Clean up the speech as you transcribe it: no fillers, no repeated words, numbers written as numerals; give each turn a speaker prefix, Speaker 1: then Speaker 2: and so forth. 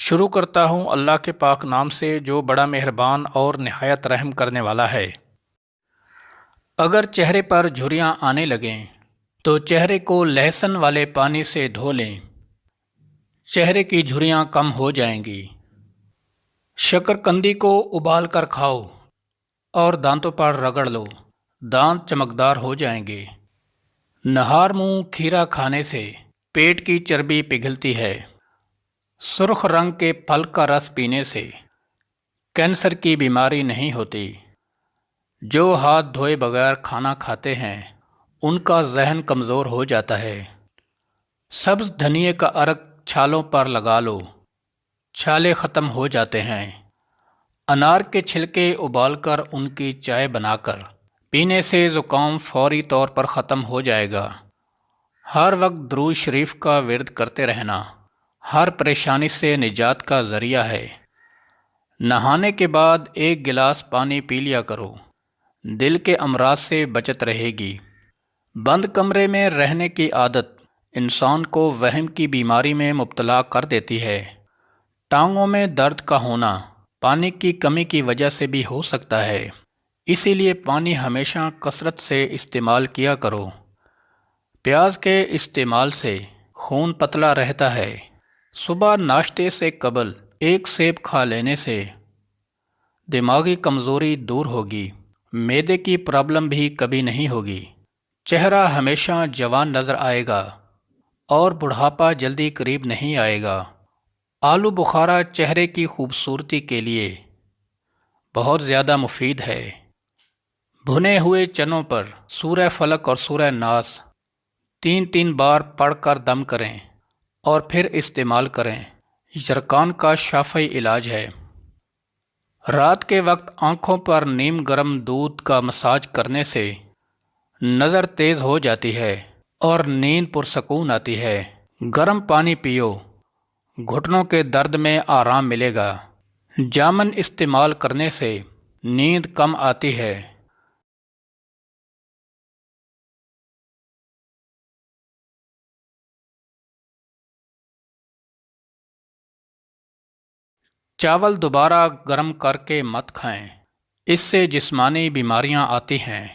Speaker 1: شروع کرتا ہوں اللہ کے پاک نام سے جو بڑا مہربان اور نہایت رحم کرنے والا ہے۔ اگر چہرے پر جھریاں آنے لگیں تو چہرے کو لہسن والے پانی سے دھو لیں، چہرے کی جھریاں کم ہو جائیں گی۔ شکرقندی کو ابال کر کھاؤ اور دانتوں پر رگڑ لو، دانت چمکدار ہو جائیں گے۔ نہار منہ کھیرا کھانے سے پیٹ کی چربی پگھلتی ہے۔ سرخ رنگ کے پھل کا رس پینے سے کینسر کی بیماری نہیں ہوتی۔ جو ہاتھ دھوئے بغیر کھانا کھاتے ہیں ان کا ذہن کمزور ہو جاتا ہے۔ سبز دھنیے کا عرق چھالوں پر لگا لو، چھالے ختم ہو جاتے ہیں۔ انار کے چھلکے ابال کر ان کی چائے بنا کر پینے سے زکام فوری طور پر ختم ہو جائے گا۔ ہر وقت درود شریف کا ورد کرتے رہنا ہر پریشانی سے نجات کا ذریعہ ہے۔ نہانے کے بعد 1 گلاس پانی پی لیا کرو، دل کے امراض سے بچت رہے گی۔ بند کمرے میں رہنے کی عادت انسان کو وہم کی بیماری میں مبتلا کر دیتی ہے۔ ٹانگوں میں درد کا ہونا پانی کی کمی کی وجہ سے بھی ہو سکتا ہے، اسی لیے پانی ہمیشہ کثرت سے استعمال کیا کرو۔ پیاز کے استعمال سے خون پتلا رہتا ہے۔ صبح ناشتے سے قبل 1 سیب کھا لینے سے دماغی کمزوری دور ہوگی، معدے کی پرابلم بھی کبھی نہیں ہوگی۔ چہرہ ہمیشہ جوان نظر آئے گا اور بڑھاپا جلدی قریب نہیں آئے گا۔ آلو بخارا چہرے کی خوبصورتی کے لیے بہت زیادہ مفید ہے۔ بھنے ہوئے چنوں پر سورہ فلق اور سورہ ناس 3 بار پڑھ کر دم کریں اور پھر استعمال کریں، یرقان کا شافی علاج ہے۔ رات کے وقت آنکھوں پر نیم گرم دودھ کا مساج کرنے سے نظر تیز ہو جاتی ہے اور نیند پرسکون آتی ہے۔ گرم پانی پیو، گھٹنوں کے درد میں آرام ملے گا۔ جامن استعمال کرنے سے نیند کم آتی ہے۔ چاول دوبارہ گرم کر کے مت کھائیں، اس سے جسمانی بیماریاں آتی ہیں۔